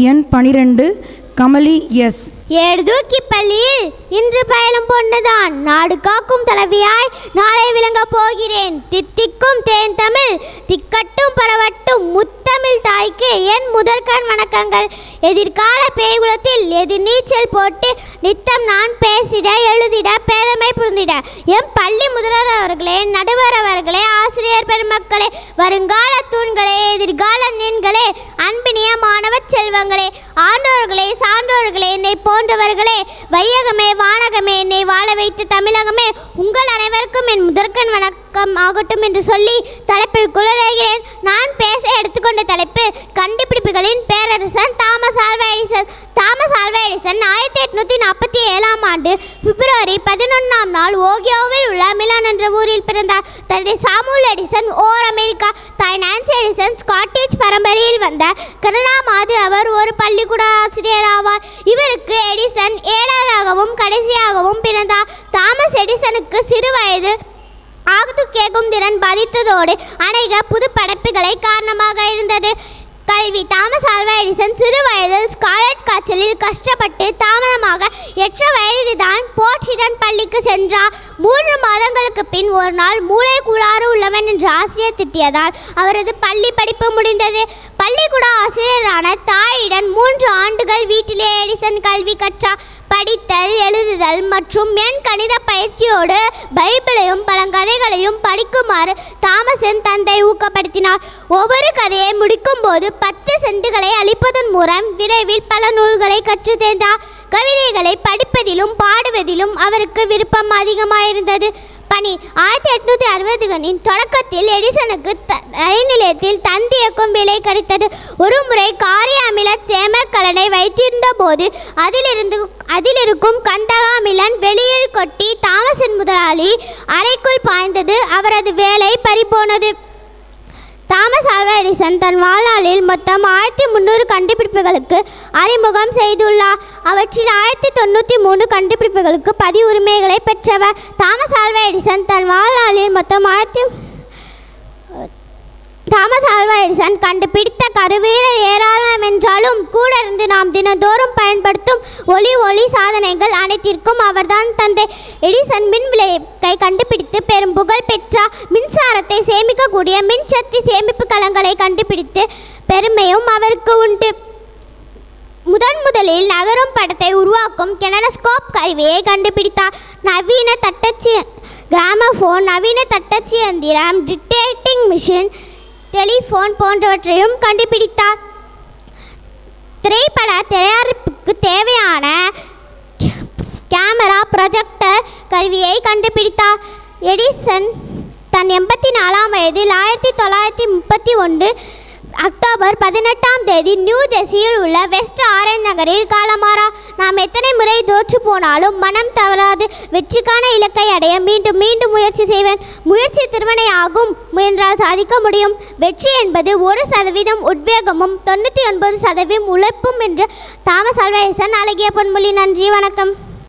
எண் 12 கமலி எஸ். ஏடுதூக்கி பள்ளியில் இன்று பயிலும் பொண்ணுதான் நாடு காக்கும் தலைவியாய் நாளை விளங்க போகிறேன். தித்திக்கும் தேன் தமிழ் திக்கட்டும் பரவட்டும் முத்தமிழ் தாய்க்கு என் முதற்கண் வணக்கங்கள். எதிர்கால பேய்குலத்தில் எதிர் நீச்சல் போட்டு நித்தம் நான் பேசிட எழுதிட பேதமை புரிந்திட என் பள்ளி முதல்வர் அவர்களே, நடுவர் அவர்களே, ஆசிரியர் பெருமக்களே, வருங்கால தூண்களே, எதிர்கால நீன்களே, அன்பினிய மாணவ செல்வங்களே, ஆண்டோர்களே, சான்றோர்களே, என்னை போன்றவர்களே, வையகமே, வானகமே, என்னை வாழ வைத்த தமிழகமே, உங்கள் அனைவருக்கும் என் முதற்கண் வணக்கம் ஆகட்டும் என்று சொல்லி தலைப்பில் குளிர்கிறேன். நான் பேச எடுத்துக்கொண்ட தலைப்பு கண்டுபிடிப்புகளின் பேரரசன் Thomas Alva Edison. Thomas Alva Edison 1847ஆம் ஆண்டு பிப்ரவரி 11ஆம் நாள் ஓகியோவில் உள்ள மிலான் என்ற ஊரில் பிறந்தார். தந்தை சாமுவேல் எடிசன் ஓர் அமெரிக்கா, தாய் நான்சி எடிசன் ஸ்காட்டிஷ் பரம்பரையில் வந்த கனடா மாது. அவர் ஒரு பள்ளிக்கூட ஆசிரியர் ஆவார். இவருக்கு எடிசன் 7ஆகவும் கடைசியாகவும் பிறந்தார். தாமஸ் எடிசனுக்கு சிறு வயது ஆகுது கேட்கும் திறன் பாதித்ததோடு அநேக புது படைப்புகளை காரணமாக இருந்தது. கல்வி. தாமஸ் ஆல்வா எடிசன் சிறு வயதில் ஸ்கார்லட் காய்ச்சலில் கஷ்டப்பட்டு தாமதமாக 8 வயதுதான் போர்ட் பள்ளிக்கு சென்றார். 3 மாதங்களுக்கு பின் ஒரு நாள் மூளை கூடாறு உள்ளவன் என்று ஆசிரியர் திட்டியதால் அவரது பள்ளி படிப்பு முடிந்தது. பள்ளிக்கூட ஆசிரியரான தாயிடம் 3 ஆண்டுகள் வீட்டிலே எடிசன் கல்வி கற்றார். படித்தல், எழுதுதல் மற்றும் எண் கணித பயிற்சியோடு பைபிளையும் பழங்கதைகளையும் படிக்குமாறு தாமஸின் தந்தை ஊக்கப்படுத்தினார். ஒவ்வொரு கதையை முடிக்கும் போது 10 சென்ட்டுகளை அளிப்பதன் மூலம் விரைவில் பல நூல்களை கற்று தேர்ந்தார். கவிதைகளை படிப்பதிலும் பாடுவதிலும் அவருக்கு விருப்பம் அதிகமாயிருந்தது. பணி. 1860களின் தொடக்கத்தில் எடிசனுக்கு ரயில் நிலையத்தில் தந்தியக்கும் வேலை கிடைத்தது. ஒரு முறை காரிய அமில சேமக்கலனை வைத்திருந்த போது அதிலிருக்கும் கந்தக அமிலன் வெளியில் கொட்டி தாமஸின் முதலாளி அறைக்குள் பாய்ந்தது. அவரது வேலை பறிபோனது. தாமஸ் ஆல்வா எடிசன் தன் வாழ்நாளில் மொத்தம் 1300 கண்டுபிடிப்புகளுக்கு அறிமுகம் செய்துள்ளார். அவற்றில் 1093 கண்டுபிடிப்புகளுக்கு பதிவுரிமைகளை பெற்றவர். தாமஸ் ஆல்வா எடிசன் தன் வாழ்நாளில் மொத்தம் தாமஸ் ஆல்வா எடிசன் கண்டுபிடித்த கருவீரர் ஏராளம் என்றாலும் கூட இருந்து நாம் தினந்தோறும் பயன்படுத்தும் ஒளி சாதனைகள் அனைத்திற்கும் அவர்தான் தந்தை. எடிசன் மின் விளக்கை கண்டுபிடித்து பெரும் புகழ் பெற்றார். மின்சாரத்தை சேமிக்கக்கூடிய மின்சக்தி சேமிப்பு கலங்களை கண்டுபிடித்து பெருமையும் அவருக்கு உண்டு. முதலில் நகரும் படத்தை உருவாக்கும் கெனடஸ்கோப் கருவியை கண்டுபிடித்தார். நவீன தட்டச்சு கிராமபோன், நவீன தட்டச்சு இயந்திரம், டிடெக்டிங் மிஷின், டெலிஃபோன் போன்றவற்றையும் கண்டுபிடித்தார். திரைப்பட தயாரிப்புக்கு தேவையான கேமரா, ப்ரொஜெக்டர் கருவியை கண்டுபிடித்தார். எடிசன் தன் 84ஆம் வயதில் 1931 அக்டோபர் 18ஆம் தேதி நியூ ஜெர்சியில் உள்ள வெஸ்ட் ஆரஞ்ச் நகரில் காலமானார். நாம் எத்தனை முறை தோற்று போனாலும் மனம் தவறாது வெற்றிக்கான இலக்கை அடைய மீண்டும் முயற்சி செய்வேன். முயற்சி திருவினையாகும், முயன்றால் சாதிக்க முடியும். வெற்றி என்பது 1% உத்வேகமும் 99% உழைப்பும் என்று தாமஸ் ஆல்வா எடிசன் அழகிய பொன்மொழி. நன்றி, வணக்கம்.